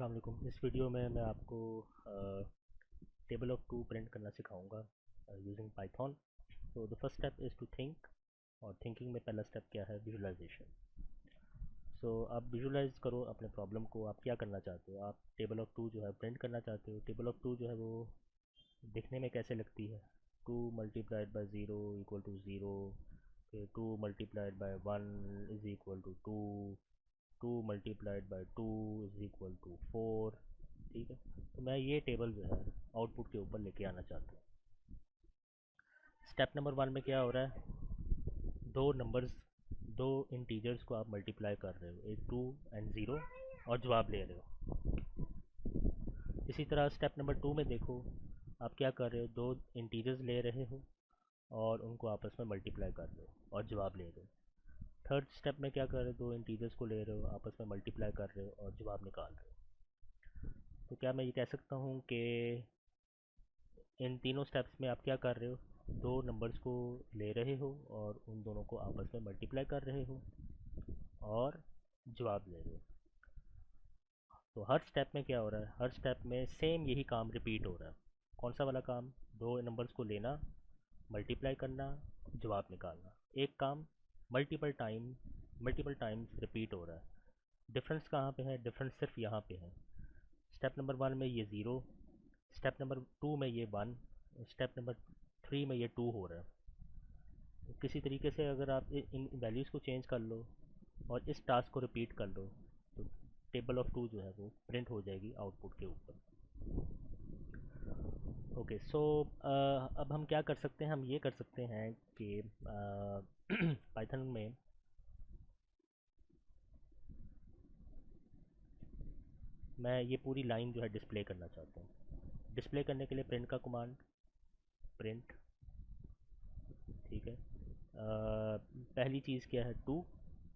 अस्सलाम वालेकुम। इस वीडियो में मैं आपको टेबल ऑफ टू प्रिंट करना सिखाऊंगा यूजिंग पाइथन। तो the first step is to think, और थिंकिंग में पहला स्टेप क्या है? विजुलाइजेशन। सो आप विजुलाइज करो अपने प्रॉब्लम को। आप क्या करना चाहते हो? आप टेबल ऑफ टू जो है प्रिंट करना चाहते हो। टेबल ऑफ टू जो है वो दिखने में कैसे लगती है? 2 × 0 = 0, फिर 2 × 1 = 2, 2 × 2 = 4। ठीक है, तो मैं ये टेबल जो है आउटपुट के ऊपर लेके आना चाहता हूँ। स्टेप नंबर 1 में क्या हो रहा है? दो इंटीजर्स को आप मल्टीप्लाई कर रहे हो, एक 2 और 0, और जवाब ले रहे हो। इसी तरह स्टेप नंबर 2 में देखो, आप क्या कर रहे हो? दो इंटीजर्स ले रहे हो और उनको आपस में मल्टीप्लाई कर रहे हो और जवाब ले रहे हो। थर्ड स्टेप में क्या कर रहे हो? दो इंटीजर्स को ले रहे हो, आपस में मल्टीप्लाई कर रहे हो और जवाब निकाल रहे हो। तो क्या मैं ये कह सकता हूँ कि इन तीनों स्टेप्स में आप क्या कर रहे हो? दो नंबर्स को ले रहे हो और उन दोनों को आपस में मल्टीप्लाई कर रहे हो और जवाब ले रहे हो। तो हर स्टेप में क्या हो रहा है? हर स्टेप में सेम यही काम रिपीट हो रहा है। कौन सा वाला काम? दो नंबर्स को लेना, मल्टीप्लाई करना, जवाब निकालना। एक काम मल्टीपल टाइम्स रिपीट हो रहा है। डिफरेंस कहाँ पे है? डिफरेंस सिर्फ यहाँ पे है। स्टेप नंबर 1 में ये 0, स्टेप नंबर 2 में ये 1, स्टेप नंबर 3 में ये 2 हो रहा है। तो किसी तरीके से अगर आप इन वैल्यूज़ को चेंज कर लो और इस टास्क को रिपीट कर लो, तो टेबल ऑफ टू जो है वो प्रिंट हो जाएगी आउटपुट के ऊपर। ओके, सो अब हम क्या कर सकते हैं? हम ये कर सकते हैं कि पाइथन में मैं ये पूरी लाइन जो है डिस्प्ले करना चाहता हूँ। डिस्प्ले करने के लिए प्रिंट का कमांड, प्रिंट। ठीक है, पहली चीज़ क्या है? 2,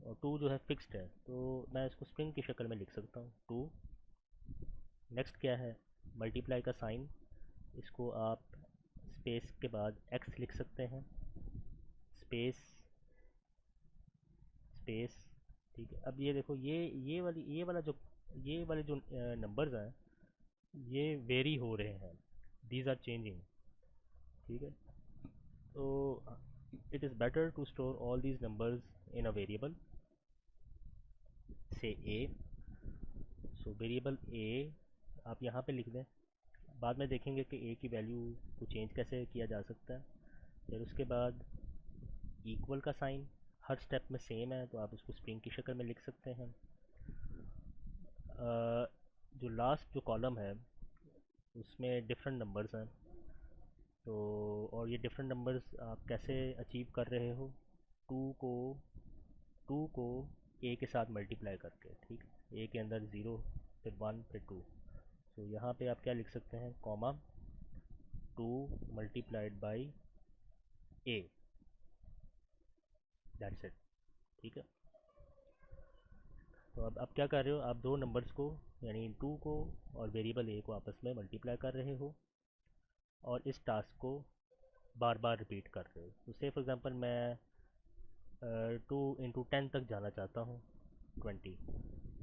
और 2 जो है फिक्स्ड है, तो मैं इसको स्ट्रिंग की शक्ल में लिख सकता हूँ, 2। नेक्स्ट क्या है? मल्टीप्लाई का साइन, इसको आप स्पेस के बाद x लिख सकते हैं, स्पेस स्पेस। ठीक है, अब ये देखो, ये वाले जो नंबर्स हैं ये वेरी हो रहे हैं, दीज आर चेंजिंग। ठीक है, तो it is better to store all these numbers in a variable से a। सो वेरिएबल a आप यहाँ पे लिख दें। बाद में देखेंगे कि a की वैल्यू को चेंज कैसे किया जा सकता है। फिर उसके बाद इक्वल का साइन हर स्टेप में सेम है, तो आप इसको स्ट्रिंग की शक्ल में लिख सकते हैं। जो लास्ट जो कॉलम है उसमें डिफरेंट नंबर्स हैं, तो और ये डिफरेंट नंबर्स आप कैसे अचीव कर रहे हो? टू को टू को ए के साथ मल्टीप्लाई करके। ठीक, ए के अंदर 0, फिर 1, फिर 2। तो यहाँ पे आप क्या लिख सकते हैं? Comma 2 × A, that's it. ठीक है, तो अब आप क्या कर रहे हो? आप दो नंबर्स को, यानी 2 को और वेरिएबल ए को आपस में मल्टीप्लाई कर रहे हो और इस टास्क को बार बार रिपीट कर रहे हो। तो से फॉर एग्ज़ाम्पल मैं 2 × 10 तक जाना चाहता हूँ, 20।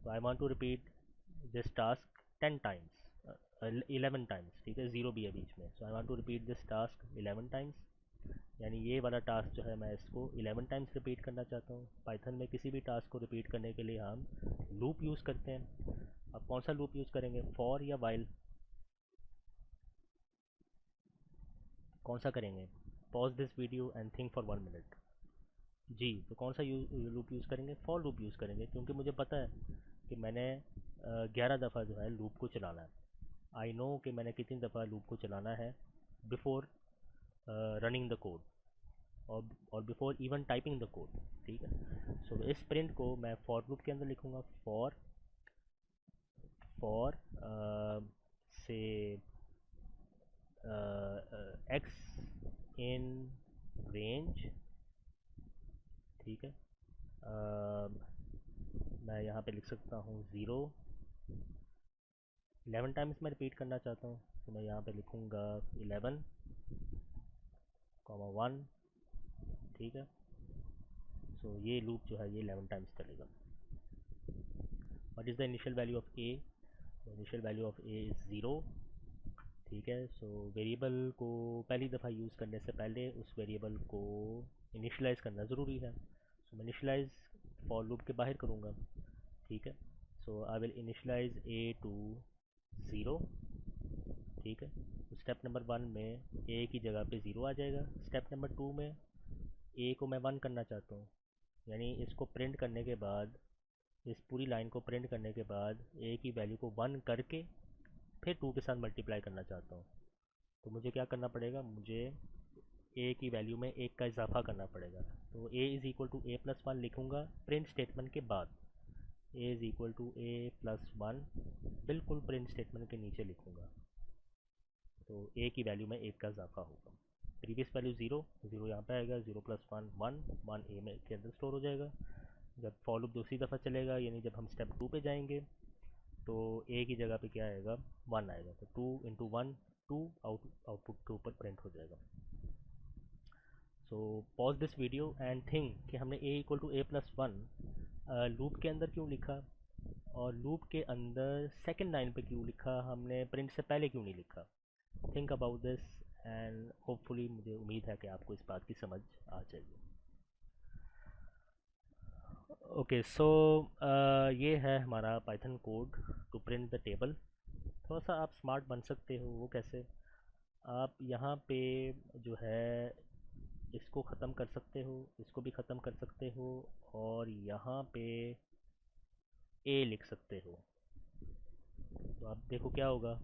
तो I want to repeat this task 10 times, 11 times. ठीक है, 0 भी है बीच में। So I want to repeat this task 11 times, यानी ये वाला टास्क जो है मैं इसको 11 टाइम्स रिपीट करना चाहता हूँ। पाइथन में किसी भी टास्क को रिपीट करने के लिए हम लूप यूज़ करते हैं। अब कौन सा लूप यूज़ करेंगे? फॉर या वाइल? कौन सा करेंगे? Pause this video and think for 1 minute. जी, तो कौन सा लूप यूज़ करेंगे? फॉर लूप यूज़ करेंगे, क्योंकि मुझे पता है कि मैंने 11 दफ़ा जो है लूप को चलाना है। आई नो कि मैंने कितनी दफ़ा लूप को चलाना है बिफोर रनिंग द कोड, और before even typing the code. ठीक है, सो इस प्रिंट को मैं फॉर लूप के अंदर लिखूँगा। फॉर से एक्स इन रेंज। ठीक है, मैं यहाँ पे लिख सकता हूँ 0। 11 टाइम्स मैं रिपीट करना चाहता हूँ, तो मैं यहाँ पे लिखूँगा 11, 1। ठीक है, सो ये लूप जो है ये 11 टाइम्स चलेगा। What is the initial value of A? Initial value of A is zero. ठीक है, सो वेरिएबल को पहली दफ़ा यूज़ करने से पहले उस वेरिएबल को इनिशलाइज़ करना ज़रूरी है। सो मैं इनिशलाइज़ फॉर लूप के बाहर करूँगा। ठीक है, so I will initialize A to zero. ठीक है, स्टेप नंबर 1 में ए की जगह पे ज़ीरो आ जाएगा। स्टेप नंबर 2 में ए को मैं 1 करना चाहता हूँ, यानी इसको प्रिंट करने के बाद, इस पूरी लाइन को प्रिंट करने के बाद ए की वैल्यू को 1 करके फिर 2 के साथ मल्टीप्लाई करना चाहता हूँ। तो मुझे क्या करना पड़ेगा, मुझे ए की वैल्यू में 1 का इजाफा करना पड़ेगा। तो a is equal to A plus 1 लिखूँगा प्रिंट स्टेटमेंट के बाद। A is equal to A plus 1 बिल्कुल प्रिंट स्टेटमेंट के नीचे लिखूँगा। तो ए की वैल्यू में 1 का इजाफा होगा। प्रीवियस वैल्यू ज़ीरो, ज़ीरो यहाँ पे आएगा, ज़ीरो प्लस 1 1, 1 ए में के अंदर स्टोर हो जाएगा। जब फॉर लूप दूसरी दफ़ा चलेगा, यानी जब हम स्टेप 2 पे जाएंगे, तो ए की जगह पे क्या आएगा, 1 आएगा। तो 2 इंटू 1 2 आउटपुट के ऊपर प्रिंट हो जाएगा। So pause this video and think कि हमने A equal to A plus 1 loop के अंदर क्यों लिखा, और लूप के अंदर सेकेंड लाइन पे क्यों लिखा, हमने प्रिंट से पहले क्यों नहीं लिखा। Think about this and hopefully मुझे उम्मीद है कि आपको इस बात की समझ आ जाएगी। ओके, सो ये है हमारा Python code to print the table. थोड़ा सा आप स्मार्ट बन सकते हो। वो कैसे, आप यहाँ पे जो है इसको ख़त्म कर सकते हो, इसको भी ख़त्म कर सकते हो, और यहाँ पे ए लिख सकते हो। तो आप देखो क्या होगा,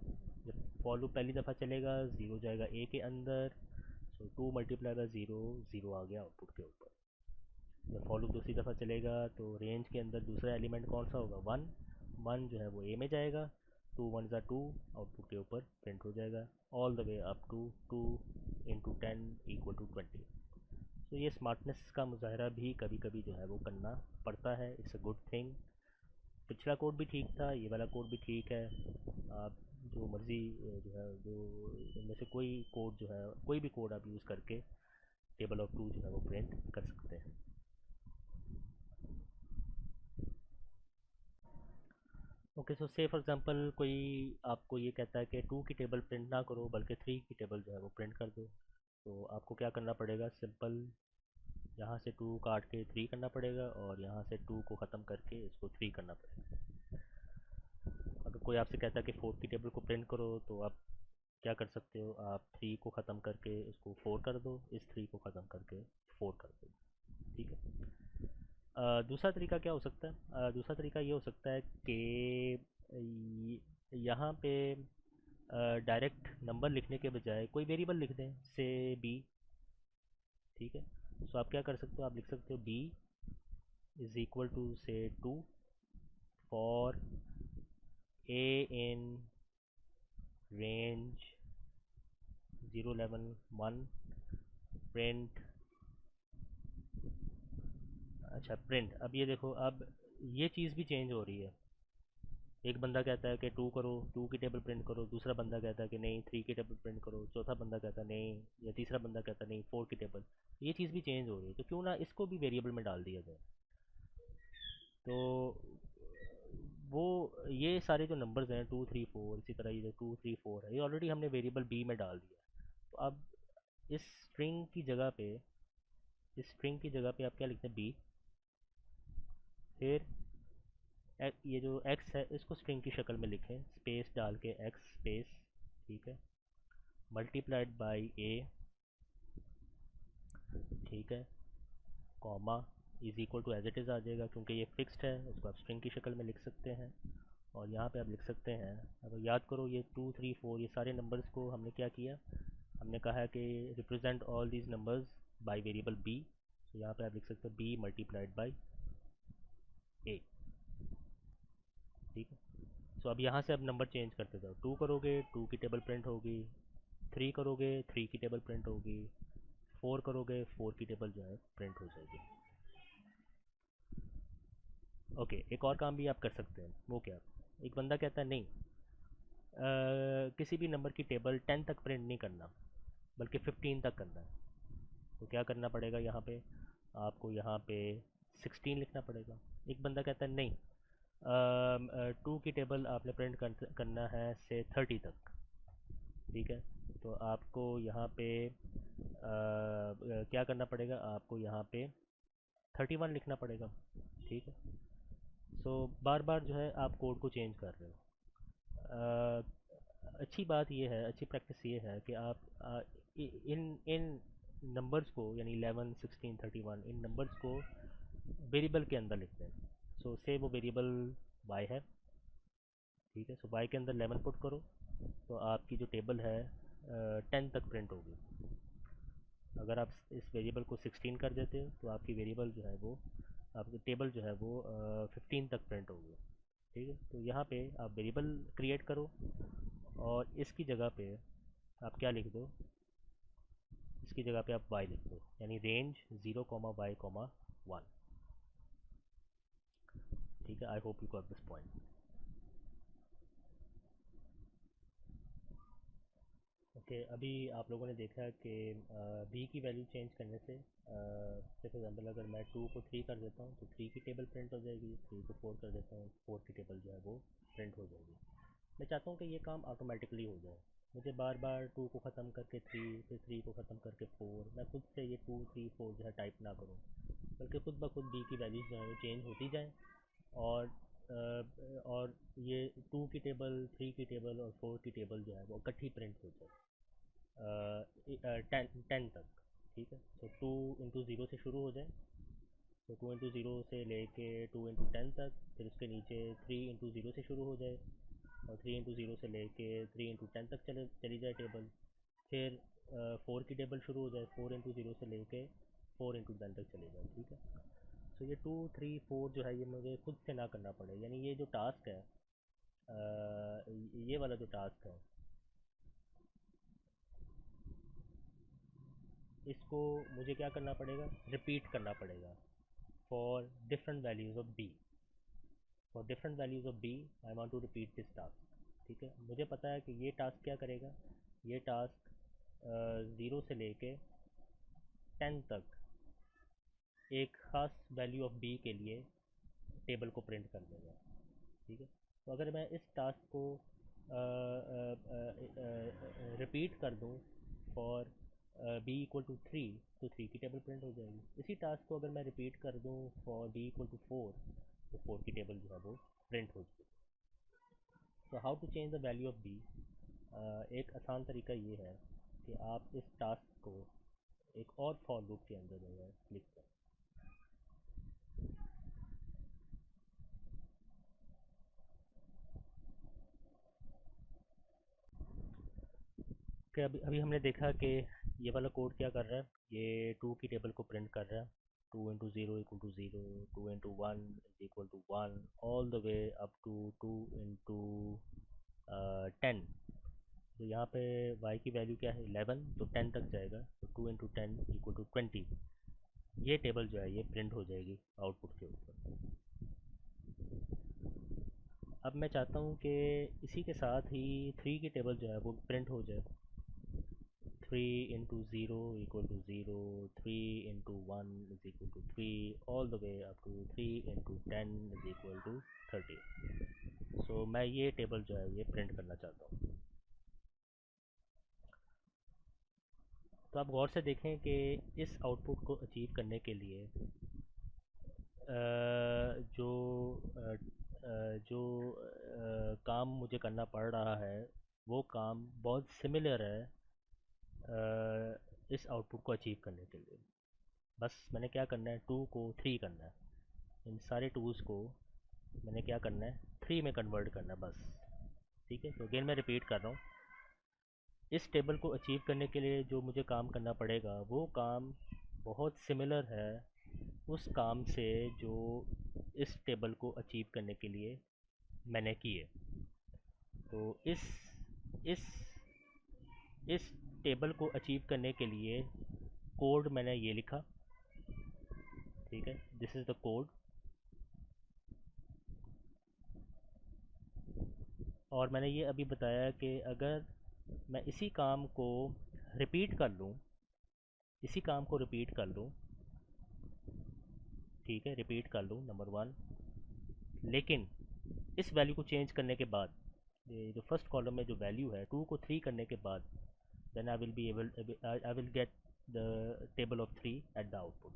जब फॉर लूप पहली दफ़ा चलेगा ज़ीरो जाएगा ए के अंदर। सो 2 मल्टीप्लाई बाय ज़ीरो, ज़ीरो आ गया आउटपुट के ऊपर। जब फॉर लूप दूसरी दफ़ा चलेगा तो रेंज के अंदर दूसरा एलिमेंट कौन सा होगा, 1। 1 जो है वो ए में जाएगा, 2 1 ज़ा 2 आउटपुट के ऊपर प्रिंट हो जाएगा, all the way up to 2 into 10 equal to 20। तो ये स्मार्टनेस का मुजाहरा भी कभी कभी जो है वो करना पड़ता है। It's a good thing. पिछला कोड भी ठीक था, ये वाला कोड भी ठीक है। आप जो मर्ज़ी जो है, जो इनमें से कोई कोड जो है, कोई भी कोड आप यूज़ करके टेबल ऑफ 2 जो है वो प्रिंट कर सकते हैं। ओके, सो से फॉर एग्जांपल कोई आपको ये कहता है कि 2 की टेबल प्रिंट ना करो बल्कि 3 की टेबल जो है वो प्रिंट कर दो। तो आपको क्या करना पड़ेगा, सिंपल यहाँ से 2 काट के 3 करना पड़ेगा, और यहाँ से 2 को ख़त्म करके इसको 3 करना पड़ेगा। अगर कोई आपसे कहता है कि 4 की टेबल को प्रिंट करो, तो आप क्या कर सकते हो, आप 3 को ख़त्म करके इसको 4 कर दो, इस 3 को ख़त्म करके 4 कर दो। ठीक है। दूसरा तरीका क्या हो सकता है, दूसरा तरीका ये हो सकता है कि यहाँ पे डायरेक्ट नंबर लिखने के बजाय कोई वेरिएबल लिख दें, से बी। ठीक है, सो आप क्या कर सकते हो, आप लिख सकते हो बी इज़ इक्वल टू से 2 for a in range 0 11 1 print. अच्छा, प्रिंट, अब ये देखो, अब ये चीज़ भी चेंज हो रही है। एक बंदा कहता है कि 2 करो, 2 की टेबल प्रिंट करो, दूसरा बंदा कहता है कि नहीं 3 की टेबल प्रिंट करो, चौथा बंदा कहता है नहीं, या तीसरा बंदा कहता है नहीं 4 की टेबल। ये चीज़ भी चेंज हो रही है, तो क्यों ना इसको भी वेरिएबल में डाल दिया जाए। तो वो ये सारे जो नंबर्स हैं 2 3 4, इसी तरह ये जो 2 3 4 है, ये ऑलरेडी हमने वेरिएबल बी में डाल दिया है। तो अब इस स्ट्रिंग की जगह पे, इस स्ट्रिंग की जगह पे आप क्या लिखते हैं, बी। फिर ये जो x है इसको स्ट्रिंग की शक्ल में लिखें, स्पेस डाल के x स्पेस। ठीक है, मल्टीप्लाइड बाई ए। ठीक है, comma, is equal to as it is आ जाएगा, क्योंकि ये फिक्स्ड है, उसको आप स्ट्रिंग की शक्ल में लिख सकते हैं। और यहाँ पे आप लिख सकते हैं, अब याद करो ये 2 3 4 ये सारे नंबर्स को हमने क्या किया, हमने कहा है कि represent all these numbers by variable b. तो यहाँ पे आप लिख सकते हैं बी मल्टीप्लाइड बाई ए। ठीक है, सो अब यहाँ से अब नंबर चेंज करते जाओ, 2 करोगे 2 की टेबल प्रिंट होगी, 3 करोगे 3 की टेबल प्रिंट होगी, 4 करोगे 4 की टेबल जो है प्रिंट हो जाएगी। ओके, एक और काम भी आप कर सकते हैं। वो क्या, एक बंदा कहता है नहीं, किसी भी नंबर की टेबल 10 तक प्रिंट नहीं करना बल्कि 15 तक करना है। तो क्या करना पड़ेगा, यहाँ पे आपको यहाँ पे 16 लिखना पड़ेगा। एक बंदा कहता है नहीं, टू की टेबल आपने प्रिंट करना है से 30 तक। ठीक है, तो आपको यहाँ पे क्या करना पड़ेगा, आपको यहाँ पे 31 लिखना पड़ेगा। ठीक है, सो बार बार जो है आप कोड को चेंज कर रहे हो। अच्छी बात ये है, अच्छी प्रैक्टिस ये है कि आप इन इन नंबर्स को, यानी 11 16 31, इन नंबर्स को वेरिएबल के अंदर लिखते हैं। सो से वो वेरिएबल y है। ठीक है, सो y के अंदर 11 पुट करो, तो आपकी जो टेबल है 10 तक प्रिंट होगी। अगर आप इस वेरिएबल को 16 कर देते हो तो आपकी वेरिएबल जो है वो, आपकी टेबल जो है वो 15 तक प्रिंट होगी। ठीक है, तो यहाँ पे आप वेरिएबल क्रिएट करो और इसकी जगह पे आप क्या लिख दो, इसकी जगह पे आप y लिख दो, यानी रेंज 0, y, 1। ठीक है, I hope you got this point. Okay, अभी आप लोगों ने देखा कि b की वैल्यू चेंज करने से, फॉर एग्जांपल अगर मैं 2 को 3 कर देता हूँ तो 3 की टेबल प्रिंट हो जाएगी, 3 को 4 कर देता हूँ 4 की टेबल जो है वो प्रिंट हो जाएगी। मैं चाहता हूँ कि ये काम ऑटोमेटिकली हो जाए, मुझे बार बार 2 को ख़त्म करके 3, फिर 3 को ख़त्म करके 4, मैं खुद से ये 2 3 4 जो है टाइप ना करूँ, बल्कि खुद ब खुद b की वैल्यूज़ जो है वो चेंज होती जाएँ। और और ये 2 की टेबल, 3 की टेबल और 4 की टेबल जो है वो इकट्ठी प्रिंट हो जाए 10 तक। ठीक है, तो 2 इंटू 0 से शुरू हो जाए, तो 2 इंटू 0 से लेके 2 इंटू 10 तक, फिर उसके नीचे 3 इंटू 0 से शुरू हो जाए और 3 इंटू 0 से लेके 3 इंटू 10 तक चली जाए टेबल। फिर 4 की टेबल शुरू हो जाए, 4 इंटू 0 से लेके 4 इंटू 10 तक चले जाए। ठीक है, तो ये 2 3 4 जो है ये मुझे खुद से ना करना पड़े, यानी ये जो टास्क है, ये वाला जो टास्क है, इसको मुझे क्या करना पड़ेगा, रिपीट करना पड़ेगा for different values of b। For different values of b I want to repeat this task. ठीक है, मुझे पता है कि ये टास्क क्या करेगा, ये टास्क 0 से लेके 10 तक एक ख़ास वैल्यू ऑफ b के लिए टेबल को प्रिंट कर देगा। ठीक है, तो अगर मैं इस टास्क को रिपीट कर दूं फॉर b=3, तो 3 की टेबल प्रिंट हो जाएगी। इसी टास्क को अगर मैं रिपीट कर दूं फॉर b=4, तो 4 की टेबल जो है वो प्रिंट हो जाएगी। तो how to change the value of b, एक आसान तरीका ये है कि आप इस टास्क को एक और फॉर लूप के अंदर जो है लिख दें। कि अभी अभी हमने देखा कि ये वाला कोड क्या कर रहा है, ये 2 की टेबल को प्रिंट कर रहा है। 2 into 0 equal to 0, 2 into 1 is equal to 1, all the way up to 2 into 10। तो यहाँ पे y की वैल्यू क्या है, 11, तो 10 तक जाएगा, तो 2 इंटू 10 इक्वल टू 20। ये टेबल जो है ये प्रिंट हो जाएगी आउटपुट के ऊपर। अब मैं चाहता हूँ कि इसी के साथ ही 3 की टेबल जो है वो प्रिंट हो जाए। 3 into 0 equal to 0, 3 into 1 is equal to 3, all the way up to 3 into 10 is equal to 30। So मैं ये टेबल जो है ये प्रिंट करना चाहता हूँ। तो आप गौर से देखें कि इस आउटपुट को अचीव करने के लिए जो काम मुझे करना पड़ रहा है वो काम बहुत सिमिलर है इस आउटपुट को अचीव करने के लिए। बस मैंने क्या करना है, 2 को 3 करना है, इन सारे टूल्स को मैंने क्या करना है, 3 में कन्वर्ट करना है बस। ठीक है, तो अगेन मैं रिपीट कर रहा हूँ, इस टेबल को अचीव करने के लिए जो मुझे काम करना पड़ेगा वो काम बहुत सिमिलर है उस काम से जो इस टेबल को अचीव करने के लिए मैंने किए। तो इस इस टेबल को अचीव करने के लिए कोड मैंने ये लिखा। ठीक है, दिस इज़ द कोड। और मैंने ये अभी बताया कि अगर मैं इसी काम को रिपीट कर लूँ, इसी काम को रिपीट कर लूँ, ठीक है, रिपीट कर लूँ नंबर 1, लेकिन इस वैल्यू को चेंज करने के बाद, ये जो फर्स्ट कॉलम में जो वैल्यू है 2 को 3 करने के बाद, then I will get the table of 3 at the output.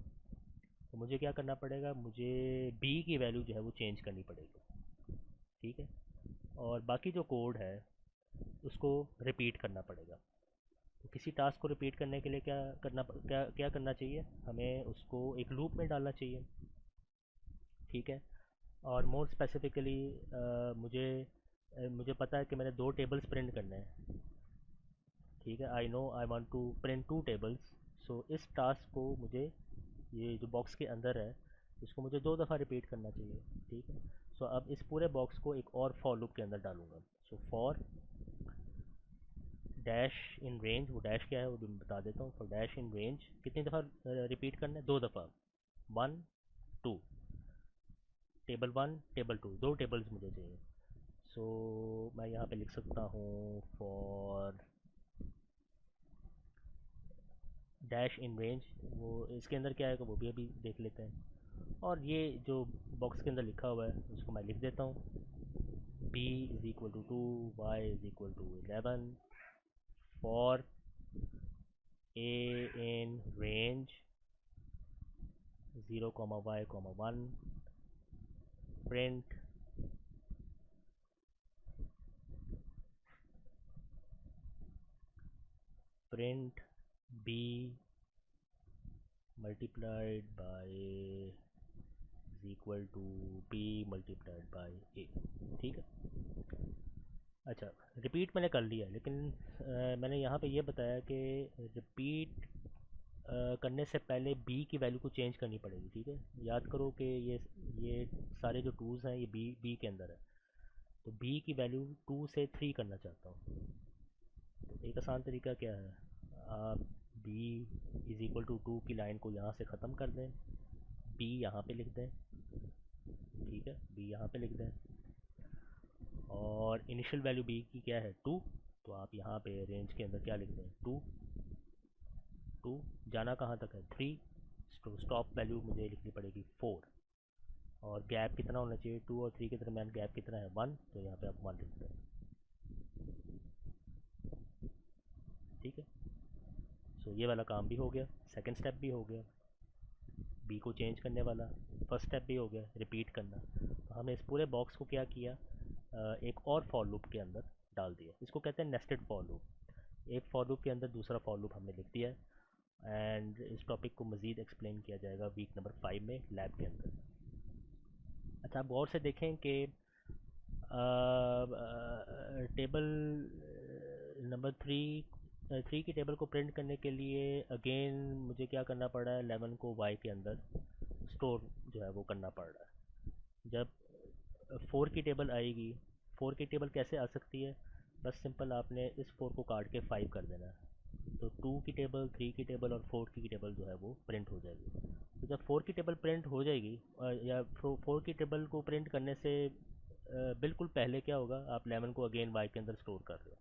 तो मुझे क्या करना पड़ेगा, मुझे बी की वैल्यू जो है वो चेंज करनी पड़ेगी। ठीक है, और बाकी जो कोड है उसको रिपीट करना पड़ेगा। तो किसी टास्क को रिपीट करने के लिए क्या करना चाहिए, हमें उसको एक लूप में डालना चाहिए। ठीक है, और मोर स्पेसिफिकली मुझे पता है कि मैंने 2 टेबल्स प्रिंट करने हैं। ठीक है, I know I want to print 2 tables. So इस टास्क को मुझे, ये जो बॉक्स के अंदर है, इसको मुझे 2 दफ़ा रिपीट करना चाहिए। ठीक है, सो अब इस पूरे बॉक्स को एक और फॉर लूप के अंदर डालूंगा। So for dash in range, वो डैश क्या है वो भी मैं बता देता हूँ। फॉर डैश इन रेंज कितनी दफ़ा रिपीट करना है, 2 दफ़ा, 1 2, टेबल 1 टेबल 2, 2 टेबल्स मुझे चाहिए। सो मैं यहाँ पे लिख सकता हूँ फॉर डैश इन रेंज, वो इसके अंदर क्या है वो भी अभी देख लेते हैं। और ये जो बॉक्स के अंदर लिखा हुआ है उसको मैं लिख देता हूँ, b is equal to 2, y is equal to 11, for a in range 0, y, 1, print b multiplied by is equal to b multiplied by a। ठीक है, अच्छा रिपीट मैंने कर लिया, लेकिन मैंने यहाँ पे ये बताया कि रिपीट करने से पहले बी की वैल्यू को चेंज करनी पड़ेगी। ठीक है, याद करो कि ये सारे जो टूज़ हैं ये बी के अंदर है, तो बी की वैल्यू 2 से 3 करना चाहता हूँ। तो एक आसान तरीका क्या है, आप बी इज़ इक्वल टू 2 की लाइन को यहाँ से ख़त्म कर दें, बी यहाँ पे लिख दें। ठीक है, बी यहाँ पे लिख दें, और इनिशियल वैल्यू बी की क्या है 2, तो आप यहाँ पे रेंज के अंदर क्या लिख दें 2 2, जाना कहाँ तक है 3, तो स्टॉप वैल्यू मुझे लिखनी पड़ेगी 4, और गैप कितना होना चाहिए 2 और 3 के दरमियान गैप कितना है 1, तो यहाँ पे आप 1 लिख दें। ठीक है, सो ये वाला काम भी हो गया, सेकंड स्टेप भी हो गया, बी को चेंज करने वाला फर्स्ट स्टेप भी हो गया, रिपीट करना। तो हमने इस पूरे बॉक्स को क्या किया, एक और फॉर लूप के अंदर डाल दिया। इसको कहते हैं नेस्टेड फॉर लूप। एक फॉर लूप के अंदर दूसरा फॉर लूप हमने लिख दिया है, एंड इस टॉपिक को मज़ीद एक्सप्लेन किया जाएगा वीक नंबर 5 में लैब के अंदर। अच्छा, आप गौर से देखें कि टेबल नंबर 3 की टेबल को प्रिंट करने के लिए अगेन मुझे क्या करना पड़ा है, 11 को y के अंदर स्टोर जो है वो करना पड़ रहा है। जब 4 की टेबल आएगी, 4 की टेबल कैसे आ सकती है, बस सिंपल आपने इस 4 को काट के 5 कर देना है, तो 2 की टेबल, 3 की टेबल और 4 की टेबल जो है वो प्रिंट हो जाएगी। तो जब 4 की टेबल प्रिंट हो जाएगी, या 4 की टेबल को प्रिंट करने से बिल्कुल पहले क्या होगा, आप 11 को अगेन y के अंदर स्टोर कर रहे हो।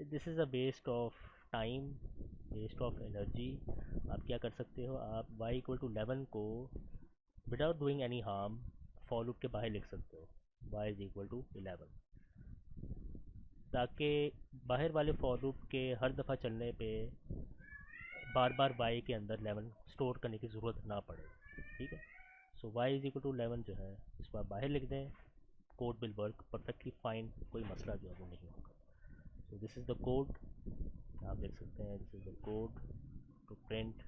This is a waste of time, waste of energy. आप क्या कर सकते हो, आप y इक्वल टू 11 को without doing any harm for loop के बाहर लिख सकते हो, y इज़ इक्वल टू 11, ताकि बाहर वाले फॉर लूप के हर दफ़ा चलने पे बार बार y के अंदर 11 स्टोर करने की ज़रूरत ना पड़े। ठीक है, so y is equal to 11 जो है इसको आप बाहर लिख दें, code will work perfectly fine, कोई मसला जो है वो नहीं होगा। So this is the code, आप देख सकते हैं, this is the code to print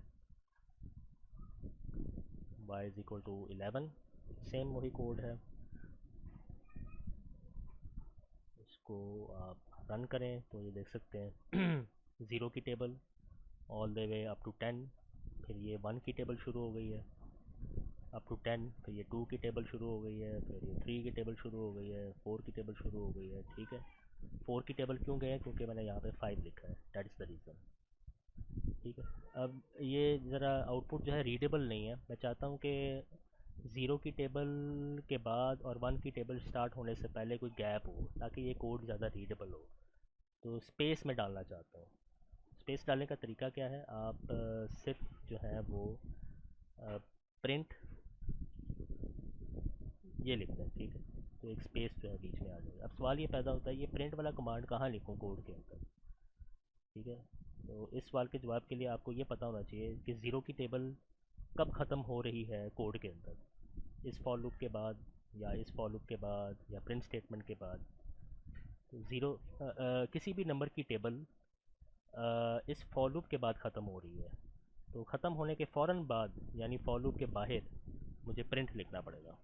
y is equal to 11। Same वही कोड है, इसको आप रन करें तो ये देख सकते हैं 0 की table all the way up to 10, फिर ये 1 की टेबल शुरू हो गई है अप टू 10, फिर ये 2 की टेबल शुरू हो गई है, फिर ये 3 की टेबल शुरू हो गई है, 4 की टेबल शुरू हो गई है। ठीक है, 4 की टेबल क्यों गए, क्योंकि मैंने यहाँ पे 5 लिखा है, दैट इज़ द रीज़न। ठीक है, अब ये ज़रा आउटपुट जो है रीडेबल नहीं है, मैं चाहता हूँ कि 0 की टेबल के बाद और 1 की टेबल स्टार्ट होने से पहले कोई गैप हो, ताकि ये कोड ज़्यादा रीडेबल हो। तो स्पेस में डालना चाहता हूँ। स्पेस डालने का तरीका क्या है, आप सिर्फ जो है वो प्रिंट, ये लिखते हैं, ठीक है। तो एक स्पेस जो है बीच में आ जाएगा। अब सवाल ये पैदा होता है, ये प्रिंट वाला कमांड कहाँ लिखूँ कोड के अंदर, ठीक है। तो इस सवाल के जवाब के लिए आपको ये पता होना चाहिए कि ज़ीरो की टेबल कब ख़त्म हो रही है कोड के अंदर, इस फॉर लूप के बाद, या इस फॉर लूप के बाद, या प्रिंट स्टेटमेंट के बाद। तो ज़ीरो किसी भी नंबर की टेबल इस फॉर लूप के बाद ख़त्म हो रही है। तो ख़त्म होने के फ़ौरन बाद, यानी फॉर लूप के बाहर, मुझे प्रिंट लिखना पड़ेगा,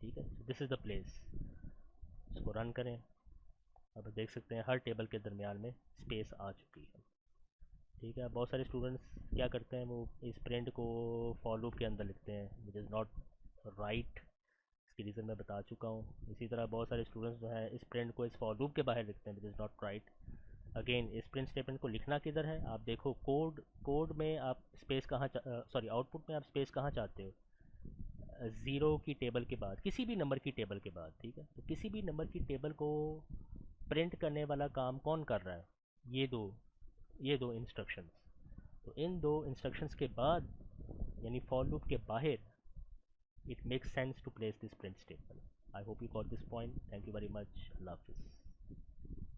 ठीक है। This is the place. इसको रन करें। अब देख सकते हैं हर टेबल के दरमियान में स्पेस आ चुकी है, ठीक है। बहुत सारे स्टूडेंट्स क्या करते हैं, वो इस प्रिंट को फॉर लूप के अंदर लिखते हैं, विच इज़ नॉट राइट। इसकी रीज़न मैं बता चुका हूँ। इसी तरह बहुत सारे स्टूडेंट्स जो हैं इस प्रिंट को इस फॉर लूप के बाहर लिखते हैं, which is not right. Again इस प्रिंट स्टेटमेंट को लिखना किधर है, आप देखो कोड में आप स्पेस कहाँ, सॉरी आउटपुट में आप स्पेस कहाँ चाहते हो, ज़ीरो की टेबल के बाद, किसी भी नंबर की टेबल के बाद, ठीक है। तो किसी भी नंबर की टेबल को प्रिंट करने वाला काम कौन कर रहा है, ये दो ये दो इंस्ट्रक्शंस। तो इन दो इंस्ट्रक्शंस के बाद, यानी फॉर लूप के बाहर, it makes sense to place this print statement. I hope you got this point. Thank you very much. Allah Hafiz.